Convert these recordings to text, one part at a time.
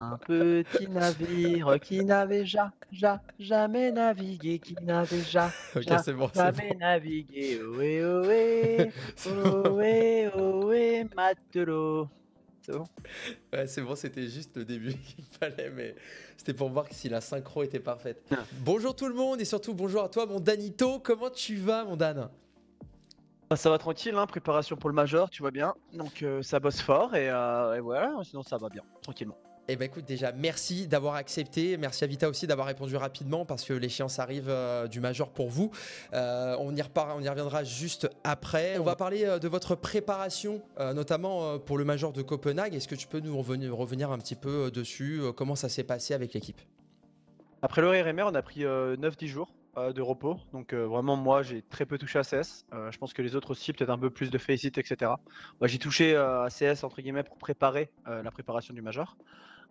Un petit navire qui n'avait jamais navigué, qui n'avait OK, c'est bon, c'est jamais bon. navigué. Ohé, ohé, C'est bon. ohé, ohé, matelot. C'est bon? Ouais, c'est bon, c'était juste le début qu'il fallait, mais c'était pour voir si la synchro était parfaite. Bonjour tout le monde et surtout bonjour à toi, mon Danito. Comment tu vas, mon Dan? Bah, ça va tranquille, hein, préparation pour le major, tu vois bien. Donc ça bosse fort et voilà, sinon ça va bien, tranquillement. Eh ben écoute, déjà, merci d'avoir accepté. Merci à Vita aussi d'avoir répondu rapidement parce que l'échéance arrive du Major pour vous. On y reviendra juste après. On va parler de votre préparation, notamment pour le Major de Copenhague. Est-ce que tu peux nous revenir un petit peu dessus comment ça s'est passé avec l'équipe? Après le RMR, on a pris 9-10 jours de repos. Donc vraiment, moi, j'ai très peu touché à CS. Je pense que les autres aussi, peut-être un peu plus de Faceit, etc. Moi, j'ai touché à CS, entre guillemets, pour préparer la préparation du Major.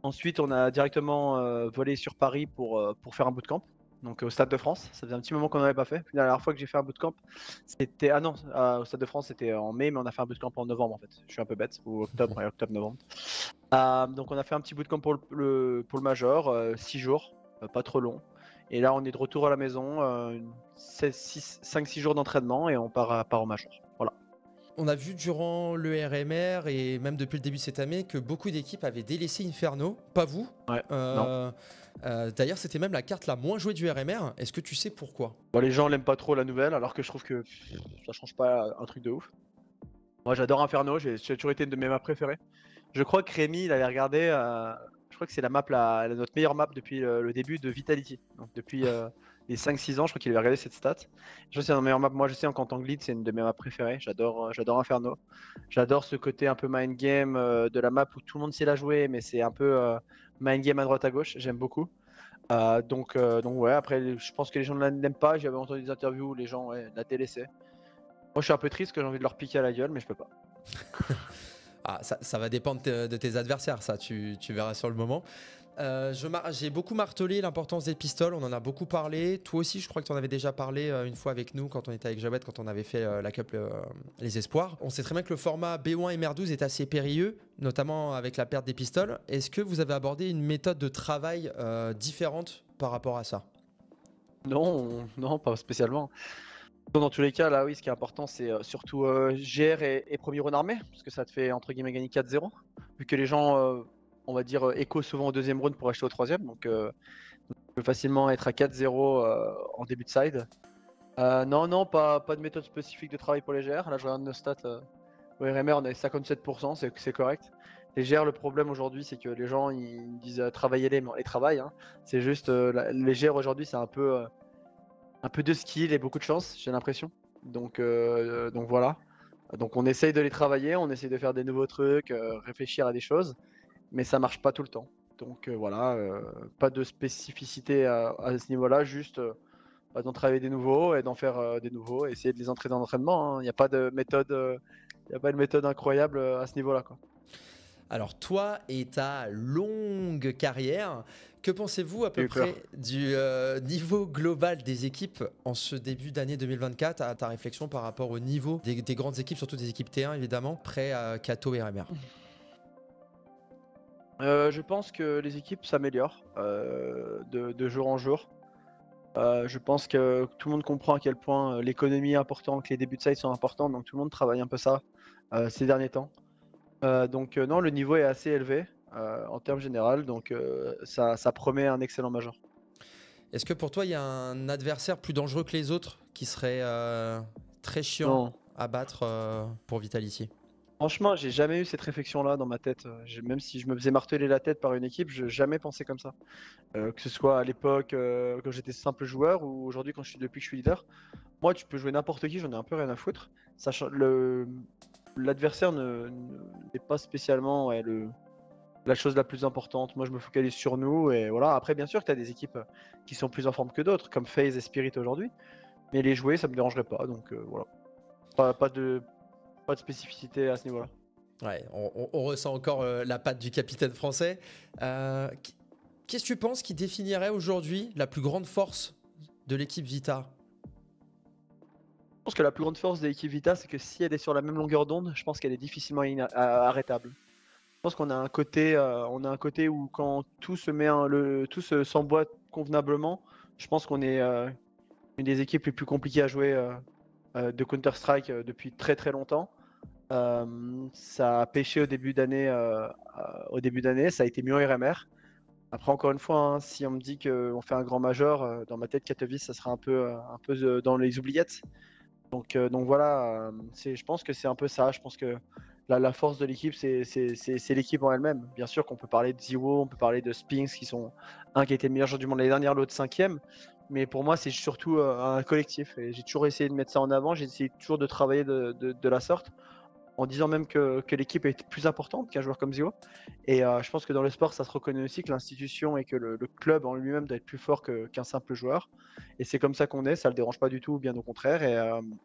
Ensuite, on a directement volé sur Paris pour faire un bootcamp. Donc au Stade de France, ça faisait un petit moment qu'on n'avait pas fait. La dernière fois que j'ai fait un bootcamp, c'était... Ah non, au Stade de France, c'était en mai, mais on a fait un bootcamp en novembre en fait. Je suis un peu bête, ou octobre, et octobre-novembre. Donc on a fait un petit bootcamp pour le Major, 6 jours, pas trop long. Et là, on est de retour à la maison, 5-6 jours d'entraînement et on part au Major. Voilà. On a vu durant le RMR et même depuis le début de cette année que beaucoup d'équipes avaient délaissé Inferno, pas vous. Ouais, non. Euh, D'ailleurs, c'était même la carte la moins jouée du RMR. Est-ce que tu sais pourquoi? Bon, les gens l'aiment pas trop la nouvelle, alors que je trouve que ça change pas un truc de ouf. Moi, j'adore Inferno, j'ai toujours été une de mes maps préférées. Je crois que Rémi, il avait regardé, je crois que c'est la map, notre meilleure map depuis le début de Vitality. Donc depuis les 5-6 ans, je crois qu'il avait regardé cette stat. Je crois que c'est la meilleure map. Moi, je sais, en tant que lead, c'est une de mes maps préférées. J'adore Inferno. J'adore ce côté un peu mind game de la map où tout le monde sait la jouer, mais c'est un peu mind game à droite à gauche. J'aime beaucoup. Donc ouais, après, je pense que les gens ne l'aiment pas. J'avais entendu des interviews où les gens la délaissaient. Moi, je suis un peu triste que j'ai envie de leur piquer à la gueule, mais je peux pas. Ah, ça va dépendre de tes adversaires, ça, tu verras sur le moment. J'ai beaucoup martelé l'importance des pistoles, on en a beaucoup parlé. Toi aussi, je crois que tu en avais déjà parlé une fois avec nous quand on était avec Jawed, quand on avait fait la Cup Les Espoirs. On sait très bien que le format B1 et MR12 est assez périlleux, notamment avec la perte des pistoles. Est-ce que vous avez abordé une méthode de travail différente par rapport à ça? Non, non, pas spécialement. Dans tous les cas, là, oui, ce qui est important, c'est surtout GR et premier run armé, parce que ça te fait entre guillemets gagner 4-0. Vu que les gens, on va dire, écho souvent au deuxième run pour acheter au troisième, donc on peut facilement être à 4-0 en début de side. Non, non, pas de méthode spécifique de travail pour les GR. Là, je regarde nos stats. Au RMR, on est 57%, c'est correct. Les GR, le problème aujourd'hui, c'est que les gens ils disent travailler mais on les travaille, hein. C'est juste, les GR aujourd'hui, c'est un peu de skill et beaucoup de chance, j'ai l'impression. Donc voilà. Donc on essaye de les travailler, on essaye de faire des nouveaux trucs, réfléchir à des choses, mais ça marche pas tout le temps. Donc voilà, pas de spécificité à ce niveau-là, juste d'en travailler des nouveaux et d'en faire des nouveaux, et essayer de les entraîner dans l'entraînement, hein. Il n'y a pas de méthode, il y a pas de méthode incroyable à ce niveau-là, quoi. Alors toi et ta longue carrière, que pensez-vous à J'ai peu eu peur. près du niveau global des équipes en ce début d'année 2024, à ta réflexion par rapport au niveau des grandes équipes, surtout des équipes T1 évidemment, près à Kato et RMR? Je pense que les équipes s'améliorent de jour en jour. Je pense que tout le monde comprend à quel point l'économie est importante, que les débuts de site sont importants, donc tout le monde travaille un peu ça ces derniers temps. Donc non, le niveau est assez élevé en termes général, donc ça promet un excellent major. Est-ce que pour toi il y a un adversaire plus dangereux que les autres qui serait très chiant Non, à battre pour Vitality? franchement, j'ai jamais eu cette réflexion-là dans ma tête. Même si je me faisais marteler la tête par une équipe, je n'ai jamais pensé comme ça. Que ce soit à l'époque quand j'étais simple joueur ou aujourd'hui depuis que je suis leader. Moi, tu peux jouer n'importe qui, j'en ai un peu rien à foutre. L'adversaire n'est pas spécialement la chose la plus importante. Moi, je me focalise sur nous et voilà. Après, bien sûr que tu as des équipes qui sont plus en forme que d'autres, comme FaZe et Spirit aujourd'hui. Mais les jouer, ça me dérangerait pas. Donc voilà. Pas de spécificité à ce niveau-là. Ouais, on ressent encore la patte du capitaine français. Qu'est-ce que tu penses qui définirait aujourd'hui la plus grande force de l'équipe Vita? Je pense que la plus grande force de l'équipe Vita, c'est que si elle est sur la même longueur d'onde, je pense qu'elle est difficilement arrêtable. Je pense qu'on a un côté où quand tout se met, tout s'emboîte convenablement, je pense qu'on est une des équipes les plus compliquées à jouer de Counter-Strike depuis très très longtemps. Ça a pêché au début d'année, ça a été mieux en RMR. Après, encore une fois, hein, si on me dit qu'on fait un grand major, dans ma tête, Katowice, ça sera un peu dans les oubliettes. Donc voilà, je pense que c'est un peu ça. Je pense que la force de l'équipe, c'est l'équipe en elle-même. Bien sûr qu'on peut parler de Ziwo, on peut parler de Spinks, qui sont un qui a été le meilleur joueur du monde l'année dernière, l'autre cinquième. Mais pour moi, c'est surtout un collectif. Et j'ai toujours essayé de mettre ça en avant. J'ai essayé toujours de travailler de la sorte, en disant même que l'équipe est plus importante qu'un joueur comme Ziwo. Et je pense que dans le sport, ça se reconnaît aussi que l'institution et que le club en lui-même doit être plus fort qu'un simple joueur. Et c'est comme ça qu'on est, ça le dérange pas du tout, bien au contraire.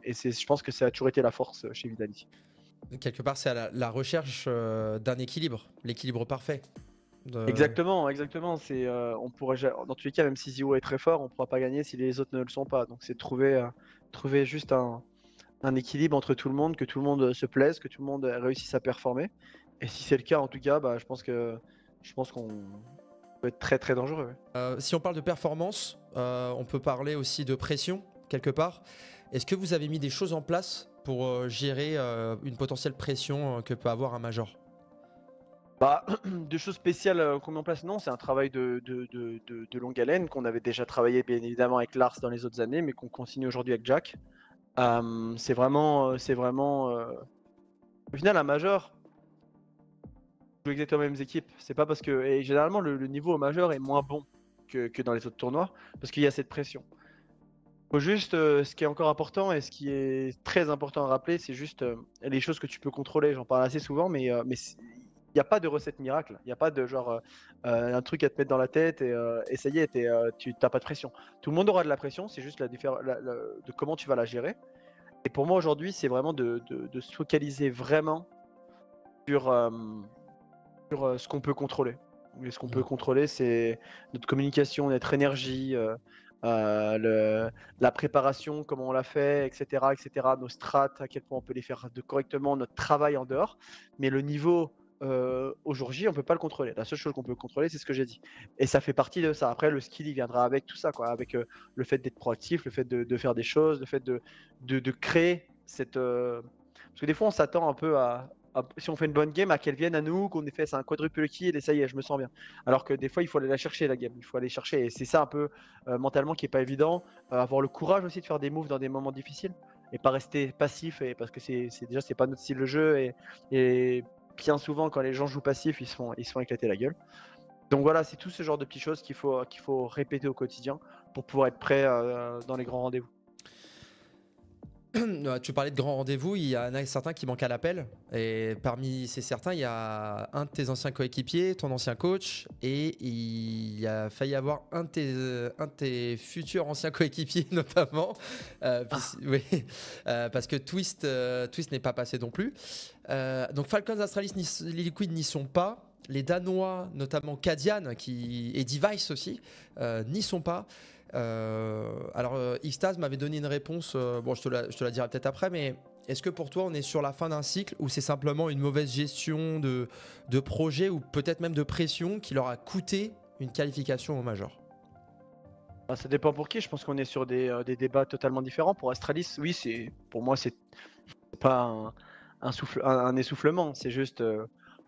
Et je pense que ça a toujours été la force chez Vitality. Quelque part, c'est à la recherche d'un équilibre, l'équilibre parfait. Exactement, exactement. On pourrait, dans tous les cas, même si Ziwo est très fort, on ne pourra pas gagner si les autres ne le sont pas. Donc c'est trouver juste un équilibre entre tout le monde, que tout le monde se plaise, que tout le monde réussisse à performer. Et si c'est le cas, en tout cas, bah, je pense qu'on peut être très très dangereux. Ouais. Si on parle de performance, on peut parler aussi de pression, quelque part. Est-ce que vous avez mis des choses en place pour gérer une potentielle pression que peut avoir un major? Bah, de choses spéciales qu'on met en place, non, c'est un travail de longue haleine qu'on avait déjà travaillé bien évidemment avec Lars dans les autres années, mais qu'on continue aujourd'hui avec Jack. C'est vraiment, au final, un major joue exactement les mêmes équipes. C'est pas parce que, et généralement, le niveau au major est moins bon que dans les autres tournois, parce qu'il y a cette pression. Faut juste, ce qui est encore important et ce qui est très important à rappeler, c'est juste les choses que tu peux contrôler. J'en parle assez souvent, mais il n'y a pas de recette miracle. Il n'y a pas de genre un truc à te mettre dans la tête et ça y est, tu n'as pas de pression. Tout le monde aura de la pression, c'est juste de comment tu vas la gérer. Et pour moi aujourd'hui, c'est vraiment de se focaliser vraiment sur, ce qu'on peut contrôler. Et ce qu'on peut contrôler, c'est notre communication, notre énergie, la préparation, comment on l'a fait, etc., etc., nos strats, à quel point on peut les faire correctement, notre travail en dehors. Mais le niveau au jour J, on peut pas le contrôler. La seule chose qu'on peut contrôler, c'est ce que j'ai dit. Et ça fait partie de ça. Après, le skill, il viendra avec tout ça, quoi, avec le fait d'être proactif, le fait de faire des choses, le fait de créer cette. Parce que des fois, on s'attend un peu si on fait une bonne game, à qu'elle vienne à nous, qu'on ait fait un quadruple kill et ça y est, je me sens bien. Alors que des fois, il faut aller la chercher, la game. Il faut aller chercher. Et c'est ça un peu mentalement qui est pas évident. Avoir le courage aussi de faire des moves dans des moments difficiles et pas rester passif. Parce que déjà, c'est pas notre style de jeu. Et bien souvent, quand les gens jouent passif, ils se font éclater la gueule. Donc voilà, c'est tout ce genre de petites choses qu'il faut répéter au quotidien pour pouvoir être prêt dans les grands rendez-vous. Tu parlais de grands rendez-vous, il y en a certains qui manquent à l'appel. Et parmi ces certains, il y a un de tes anciens coéquipiers, ton ancien coach, et il a failli avoir un de tes futurs anciens coéquipiers, notamment. Oui, parce que Twist n'est pas passé non plus. Donc Falcons, Astralis, les Liquid n'y sont pas. Les Danois, notamment Cadian et Device aussi, n'y sont pas. Alors, Xtaz m'avait donné une réponse, bon, je te la dirai peut-être après, mais est-ce que pour toi, on est sur la fin d'un cycle ou c'est simplement une mauvaise gestion de projet ou peut-être même de pression qui leur a coûté une qualification au Major? Ça dépend pour qui. Je pense qu'on est sur des débats totalement différents. Pour Astralis, oui, pour moi, c'est pas un essoufflement. C'est juste,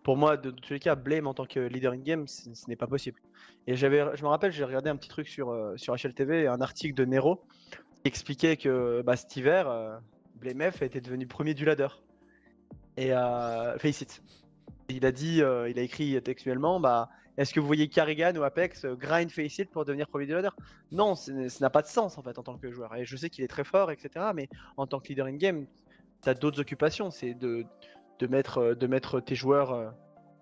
pour moi, de tous les cas, Blame en tant que leader in-game, ce n'est pas possible. Et je me rappelle, j'ai regardé un petit truc sur HLTV, un article de Nero qui expliquait que cet hiver, Blame F était devenu premier du ladder. Et Face It. Il a écrit textuellement, est-ce que vous voyez Carrigan ou Apex grind Face It pour devenir premier du ladder? Non, ça n'a pas de sens en fait en tant que joueur. Et je sais qu'il est très fort, etc. Mais en tant que leader in-game, tu as d'autres occupations. C'est de mettre tes joueurs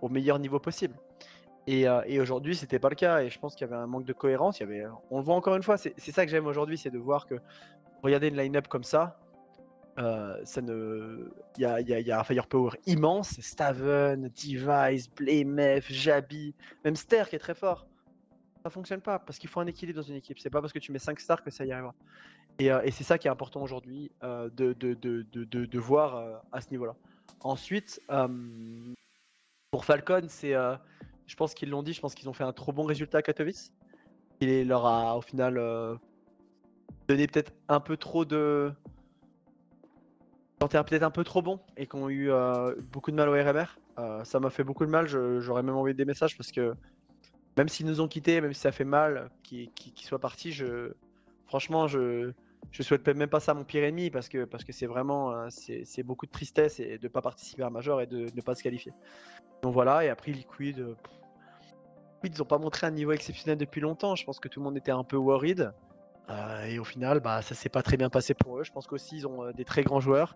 au meilleur niveau possible. Et aujourd'hui, c'était pas le cas. Et je pense qu'il y avait un manque de cohérence. On le voit encore une fois. C'est ça que j'aime aujourd'hui, c'est de voir que regarder une line-up comme ça, il y a un firepower immense. Staven, Device, Blamef, Jabi, même Ster qui est très fort. Ça fonctionne pas parce qu'il faut un équilibre dans une équipe. C'est pas parce que tu mets 5 stars que ça y arrivera. Et c'est ça qui est important aujourd'hui de voir à ce niveau-là. Ensuite, Pour Falcon, je pense qu'ils l'ont dit, je pense qu'ils ont fait un trop bon résultat à Katowice. Il leur a au final donné peut-être un peu trop de. Quand peut-être un peu trop bon et qui ont eu beaucoup de mal au RMR. Ça m'a fait beaucoup de mal, j'aurais même envoyé des messages parce que même s'ils nous ont quittés, même si ça fait mal qu'ils soient partis, franchement, je souhaite même pas ça à mon pire ennemi parce que c'est vraiment c'est beaucoup de tristesse et de ne pas participer à un Major et de ne pas se qualifier. Donc voilà, et après Liquid, ils n'ont pas montré un niveau exceptionnel depuis longtemps. Je pense que tout le monde était un peu worried. Et au final, bah, ça s'est pas très bien passé pour eux. Je pense qu'aussi, ils ont des très grands joueurs.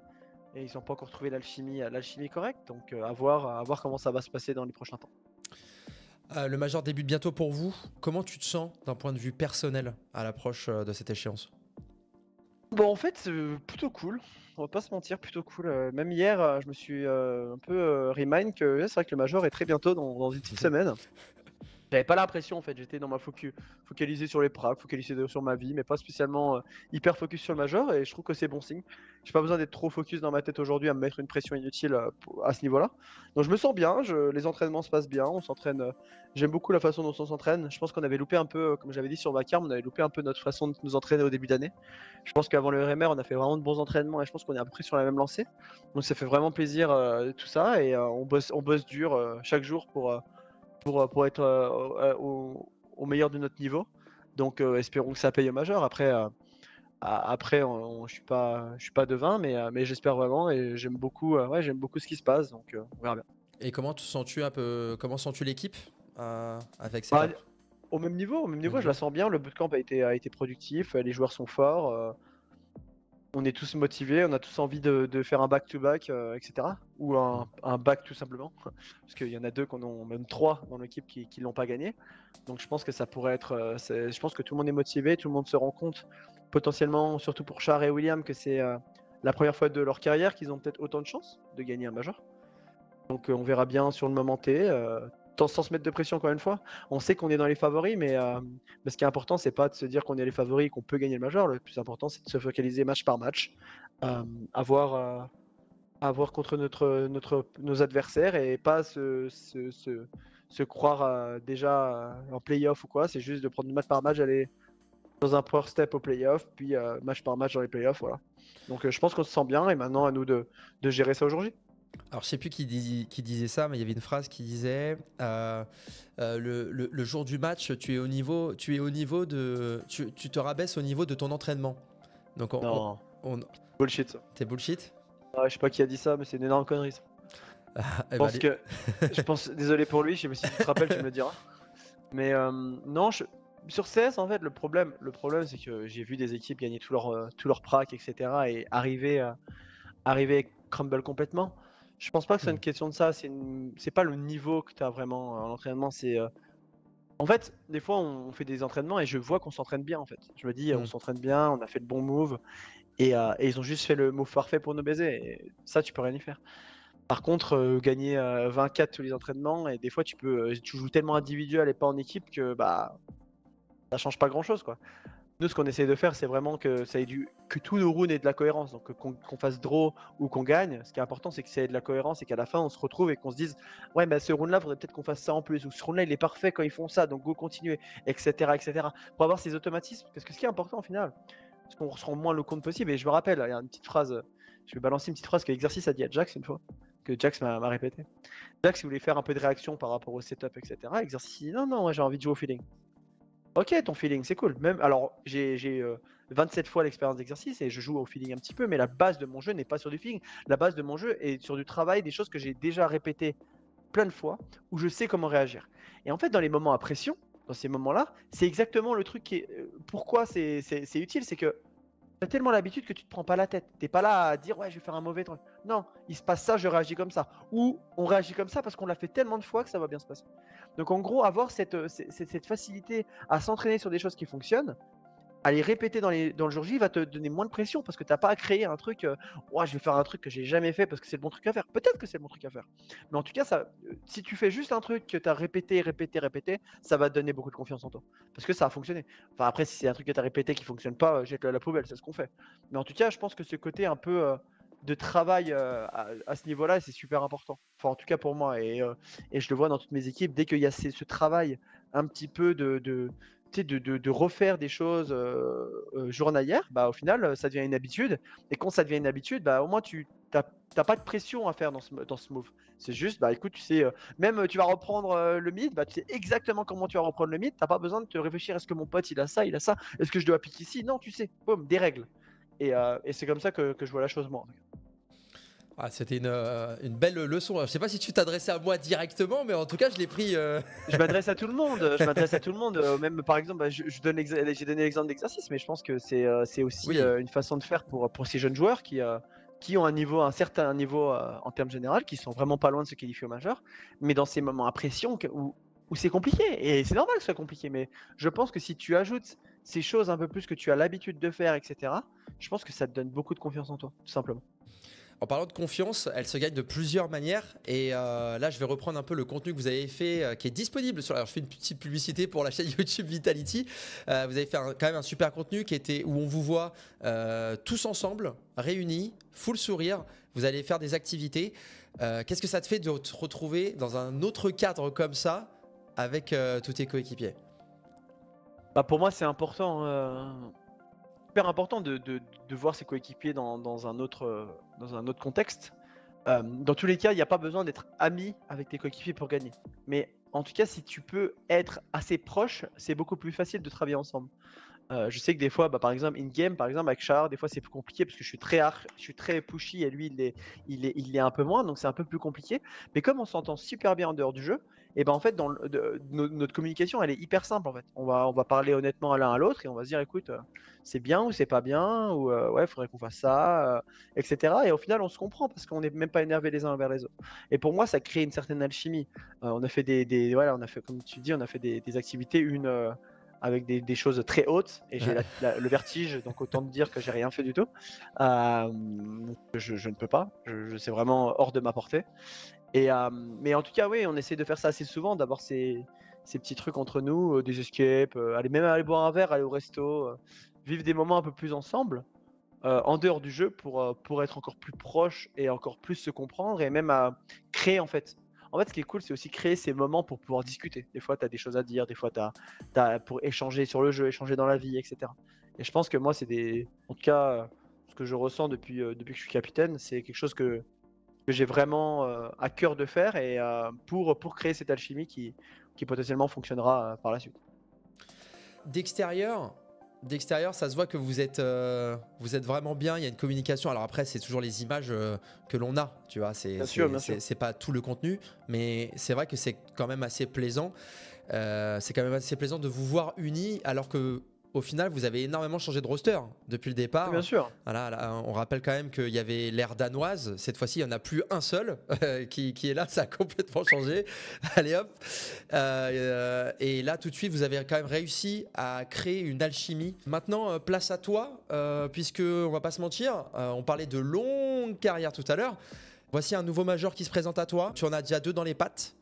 Et ils n'ont pas encore trouvé l'alchimie correcte. Donc à voir comment ça va se passer dans les prochains temps. Le Major débute bientôt pour vous. Comment tu te sens d'un point de vue personnel à l'approche de cette échéance? Bon, en fait, plutôt cool. On va pas se mentir, plutôt cool. Même hier, je me suis un peu remind que c'est vrai que le Major est très bientôt dans une petite semaine. J'avais pas l'impression en fait, j'étais dans ma focalisé sur les pracs, focalisé sur ma vie, mais pas spécialement hyper focus sur le Major et je trouve que c'est bon signe. J'ai pas besoin d'être trop focus dans ma tête aujourd'hui à me mettre une pression inutile à ce niveau-là. Donc je me sens bien, les entraînements se passent bien, on s'entraîne. J'aime beaucoup la façon dont on s'entraîne. Je pense qu'on avait loupé un peu, comme j'avais dit sur Vacarme, on avait loupé un peu notre façon de nous entraîner au début d'année. Je pense qu'avant le RMR, on a fait vraiment de bons entraînements et je pense qu'on est à peu près sur la même lancée. Donc ça fait vraiment plaisir tout ça et on bosse dur chaque jour pour être au meilleur de notre niveau. Donc espérons que ça paye au Major. Après je suis pas devin, mais j'espère vraiment et j'aime beaucoup, j'aime beaucoup ce qui se passe. Donc on verra bien. Et comment sens-tu l'équipe avec cette Bah, app? au même niveau, je niveau la sens bien. Le bootcamp a été productif, les joueurs sont forts. On est tous motivés, on a tous envie de faire un back-to-back, etc. Ou un back tout simplement. Parce qu'il y en a deux, même trois dans l'équipe qui l'ont pas gagné. Donc je pense que ça pourrait être. Je pense que tout le monde est motivé, tout le monde se rend compte, potentiellement, surtout pour Char et William, que c'est la première fois de leur carrière qu'ils ont peut-être autant de chances de gagner un major. Donc on verra bien sur le moment T. Sans se mettre de pression encore une fois. On sait qu'on est dans les favoris, mais ce qui est important, c'est pas de se dire qu'on est les favoris et qu'on peut gagner le major. Le plus important, c'est de se focaliser match par match, euh, avoir, avoir contre nos adversaires et pas se croire déjà en playoff ou quoi. C'est juste de prendre match par match, aller dans un power step au playoff, puis match par match dans les playoffs. Voilà. Donc je pense qu'on se sent bien et maintenant à nous de gérer ça aujourd'hui. Alors, je sais plus qui disait ça, mais il y avait une phrase qui disait le jour du match, tu es au niveau de. Tu te rabaisses au niveau de ton entraînement. Donc, Non, on- bullshit ça. t'es bullshit. Je sais pas qui a dit ça, mais c'est une énorme connerie ça. Eh Je ben, pense que. Désolé pour lui, je sais pas si tu te rappelles, tu me le diras. Mais non, sur CS, en fait, le problème c'est que j'ai vu des équipes gagner tous leurs pracs, etc. et arriver et crumble complètement. Je pense pas que ce soit une question de ça, c'est pas le niveau que tu as vraiment à l'entraînement, En fait, des fois, on fait des entraînements et je vois qu'on s'entraîne bien, en fait. Je me dis, on s'entraîne bien, on a fait le bon move, et ils ont juste fait le move parfait pour nous baiser, et ça, tu peux rien y faire. Par contre, gagner 24 tous les entraînements, et des fois, tu joues tellement individuel et pas en équipe que bah ça change pas grand-chose, quoi. Nous, ce qu'on essaie de faire, c'est vraiment que tous nos runes aient de la cohérence. Donc, qu'on fasse draw ou qu'on gagne, ce qui est important, c'est que ça ait de la cohérence et qu'à la fin, on se retrouve et qu'on se dise, ouais, mais ce rune-là, faudrait peut-être qu'on fasse ça en plus. Ou ce rune-là, il est parfait quand ils font ça, donc go continuer, etc., etc. Pour avoir ces automatismes, parce que ce qui est important au final, c'est qu'on se rend moins le compte possible. Et je me rappelle, il y a une petite phrase, je vais balancer une petite phrase que l'exercice a dit à Jax une fois, que Jax m'a répété. Jax, il voulait faire un peu de réaction par rapport au setup, etc. Exercice, il dit, non, non, moi j'ai envie de jouer au feeling. Ok, ton feeling, c'est cool. Même, alors, j'ai 27 fois l'expérience d'exercice et je joue au feeling un petit peu, mais la base de mon jeu n'est pas sur du feeling. La base de mon jeu est sur du travail, des choses que j'ai déjà répétées plein de fois, où je sais comment réagir. Et en fait, dans les moments à pression, dans ces moments-là, c'est exactement le truc qui est. Pourquoi c'est utile, c'est que t'as tellement l'habitude que tu te prends pas la tête. T'es pas là à dire ouais, je vais faire un mauvais truc. Non, il se passe ça, je réagis comme ça. Ou on réagit comme ça parce qu'on l'a fait tellement de fois que ça va bien se passer. Donc en gros, avoir cette facilité à s'entraîner sur des choses qui fonctionnent, à les répéter dans le jour J va te donner moins de pression parce que t'as pas à créer un truc. Ouais, je vais faire un truc que j'ai jamais fait parce que c'est le bon truc à faire. Peut-être que c'est le bon truc à faire. Mais en tout cas, si tu fais juste un truc que tu as répété, répété, répété, ça va te donner beaucoup de confiance en toi. Parce que ça a fonctionné. Enfin, après, si c'est un truc que tu as répété qui fonctionne pas, jette-le à la poubelle, c'est ce qu'on fait. Mais en tout cas, je pense que ce côté un peu de travail à ce niveau-là, c'est super important. Enfin, en tout cas pour moi, et je le vois dans toutes mes équipes, dès qu'il y a ce travail un petit peu tu sais, de refaire des choses journalières, bah, au final, ça devient une habitude. Et quand ça devient une habitude, bah, au moins, tu n'as pas de pression à faire dans ce move. C'est juste, bah, écoute, tu sais, même tu vas reprendre le mid, bah, tu sais exactement comment tu vas reprendre le mid. Tu n'as pas besoin de te réfléchir, est-ce que mon pote, il a ça, il a ça, est-ce que je dois piquer ici? Non, tu sais, boum, des règles. Et c'est comme ça que je vois la chose, moi. Ah, c'était une belle leçon. Je sais pas si tu t'adressais à moi directement, mais en tout cas, je l'ai pris. Je m'adresse à tout le monde. Je m'adresse à tout le monde. Même par exemple, bah, j'ai donné l'exemple d'exercice, mais je pense que c'est aussi Oui. une façon de faire pour ces jeunes joueurs qui ont un certain niveau en termes général, qui sont vraiment pas loin de se qualifier au majeur, mais dans ces moments à pression où c'est compliqué. Et c'est normal que ce soit compliqué, mais je pense que si tu ajoutes ces choses un peu plus que tu as l'habitude de faire, etc., je pense que ça te donne beaucoup de confiance en toi, tout simplement. En parlant de confiance, elle se gagne de plusieurs manières. Et là, je vais reprendre un peu le contenu que vous avez fait, qui est disponible sur. Alors, je fais une petite publicité pour la chaîne YouTube Vitality. Vous avez fait quand même un super contenu où on vous voit tous ensemble, réunis, full sourire. Vous allez faire des activités. Qu'est-ce que ça te fait de te retrouver dans un autre cadre comme ça avec tous tes coéquipiers? Bah, pour moi, c'est important. Super important de voir ses coéquipiers dans dans un autre contexte. Dans tous les cas, il n'y a pas besoin d'être ami avec tes coéquipiers pour gagner. Mais en tout cas, si tu peux être assez proche, c'est beaucoup plus facile de travailler ensemble. Je sais que des fois, bah, par exemple, in-game, par exemple, avec Char, des fois c'est plus compliqué parce que je suis très pushy et lui, il l'est un peu moins, donc c'est un peu plus compliqué. Mais comme on s'entend super bien en dehors du jeu, et ben en fait, notre communication, elle est hyper simple en fait. On va parler honnêtement à l'un à l'autre et on va se dire, écoute, c'est bien ou c'est pas bien, ou ouais, il faudrait qu'on fasse ça, etc. Et au final, on se comprend parce qu'on n'est même pas énervés les uns envers les autres. Et pour moi, ça crée une certaine alchimie. On a fait voilà, on a fait, comme tu dis, on a fait des activités, avec des choses très hautes et j'ai le vertige, donc autant te dire que j'ai rien fait du tout. Je ne peux pas, c'est vraiment hors de ma portée. Mais en tout cas, oui, on essaie de faire ça assez souvent, d'avoir ces petits trucs entre nous, des escapes, même aller boire un verre, aller au resto, vivre des moments un peu plus ensemble, en dehors du jeu pour être encore plus proche et encore plus se comprendre et même à créer en fait. En fait, ce qui est cool, c'est aussi créer ces moments pour pouvoir discuter. Des fois, tu as des choses à dire, des fois, pour échanger sur le jeu, échanger dans la vie, etc. Et je pense que moi, en tout cas, ce que je ressens depuis que je suis capitaine, c'est quelque chose que j'ai vraiment à cœur de faire et pour créer cette alchimie qui potentiellement fonctionnera par la suite. D'extérieur, ça se voit que vous êtes vraiment bien. Il y a une communication. Alors après, c'est toujours les images que l'on a, tu vois. Bien sûr. C'est pas tout le contenu, mais c'est vrai que c'est quand même assez plaisant. C'est quand même assez plaisant de vous voir unis, alors que au final, vous avez énormément changé de roster depuis le départ. Bien sûr. Voilà, là, on rappelle quand même qu'il y avait l'ère danoise. Cette fois-ci, il n'y en a plus un seul qui est là. Ça a complètement changé. Allez hop. Et là, tout de suite, vous avez quand même réussi à créer une alchimie. Maintenant, place à toi, puisque on va pas se mentir, on parlait de longue carrière tout à l'heure. Voici un nouveau major qui se présente à toi. Tu en as déjà 2 dans les pattes.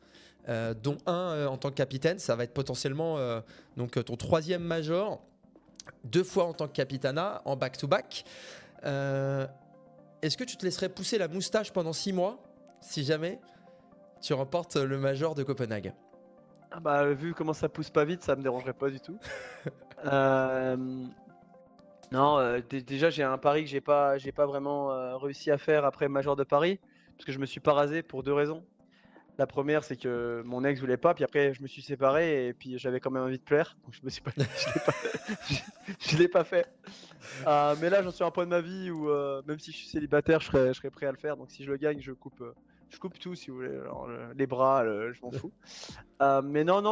Dont un en tant que capitaine, ça va être potentiellement donc ton 3e major, 2 fois en tant que capitana en back-to-back. Est-ce que tu te laisserais pousser la moustache pendant 6 mois si jamais tu remportes le major de Copenhague? Ah bah, vu comment ça pousse pas vite, ça me dérangerait pas du tout. Euh, Non, déjà j'ai un pari que j'ai pas vraiment réussi à faire après le Major de Paris, parce que je me suis pas rasé pour 2 raisons. La première, c'est que mon ex voulait pas, puis après je me suis séparé et puis j'avais quand même envie de plaire, donc je me suis pas, je l'ai pas, je l'ai pas fait. Mais là, j'en suis à un point de ma vie où même si je suis célibataire, je serais prêt à le faire. Donc si je le gagne, je coupe tout si vous voulez. Alors, les bras, je m'en fous. Mais non,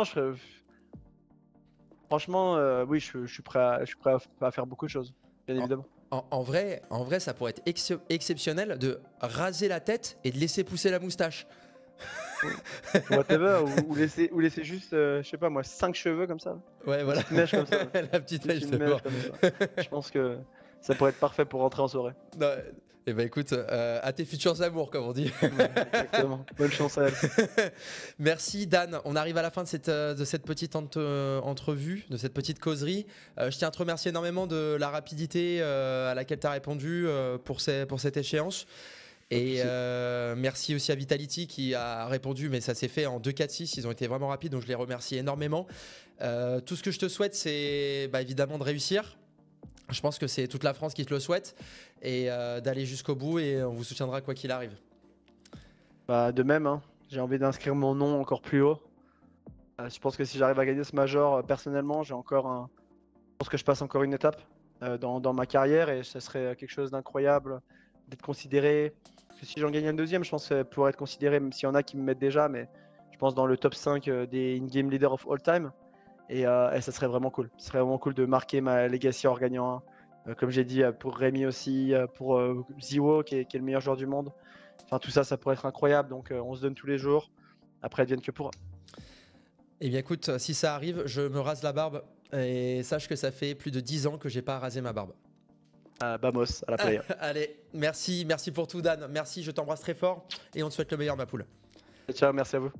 franchement, oui, je suis prêt à faire beaucoup de choses, bien En, évidemment. en vrai, ça pourrait être exceptionnel de raser la tête et de laisser pousser la moustache. Whatever, ou laisser juste, je sais pas moi, 5 cheveux comme ça. Ouais, Une voilà. petite mèche comme ça. La petite Juste mèche une de mèche mort. comme ça. Je pense que ça pourrait être parfait pour rentrer en soirée. Non, Et bah écoute, à tes futurs amours, comme on dit. Exactement. Bonne chance à elle. Merci Dan, on arrive à la fin de cette petite entrevue, de cette petite causerie. Je tiens à te remercier énormément de la rapidité à laquelle tu as répondu pour cette échéance. Et merci aussi à Vitality qui a répondu, mais ça s'est fait en 2-4-6, ils ont été vraiment rapides, donc je les remercie énormément. Tout ce que je te souhaite, c'est évidemment de réussir. Je pense que c'est toute la France qui te le souhaite et d'aller jusqu'au bout et on vous soutiendra quoi qu'il arrive. Bah, de même, hein. J'ai envie d'inscrire mon nom encore plus haut. Je pense que si j'arrive à gagner ce major, personnellement, je pense que je passe encore une étape dans ma carrière et ce serait quelque chose d'incroyable d'être considéré. Parce que si j'en gagne un deuxième, je pense que pour être considéré, même s'il y en a qui me mettent déjà, mais je pense dans le top 5 des in-game leaders of all time. Et ça serait vraiment cool. Ce serait vraiment cool de marquer ma legacy en gagnant un. Comme j'ai dit, pour Rémi aussi, pour Ziwo qui est le meilleur joueur du monde. Enfin, tout ça, ça pourrait être incroyable. Donc, on se donne tous les jours. Après, advienne que pourra. Eh bien écoute, si ça arrive, je me rase la barbe et sache que ça fait plus de 10 ans que j'ai pas rasé ma barbe. Vamos, à la playa. Allez, merci pour tout Dan, merci, je t'embrasse très fort et on te souhaite le meilleur ma poule. Ciao, merci à vous.